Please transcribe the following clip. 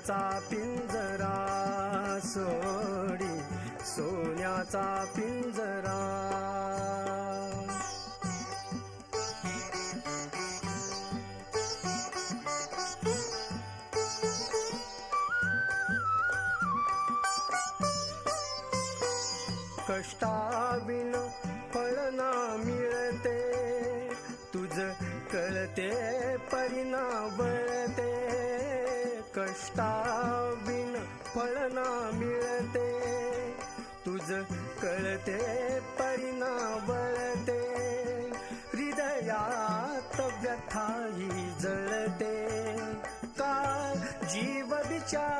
सोन्याचा पिंजरा सोडी सोन्याचा पिंजरा. कष्टाविण फळ ना मिळते, तुझ कळते परिणा वळते. कष्टाविण फळ ना मिळते, तुझ कळते परिणा वळते. हृदयात व्यथाही जळते, का जीव विचार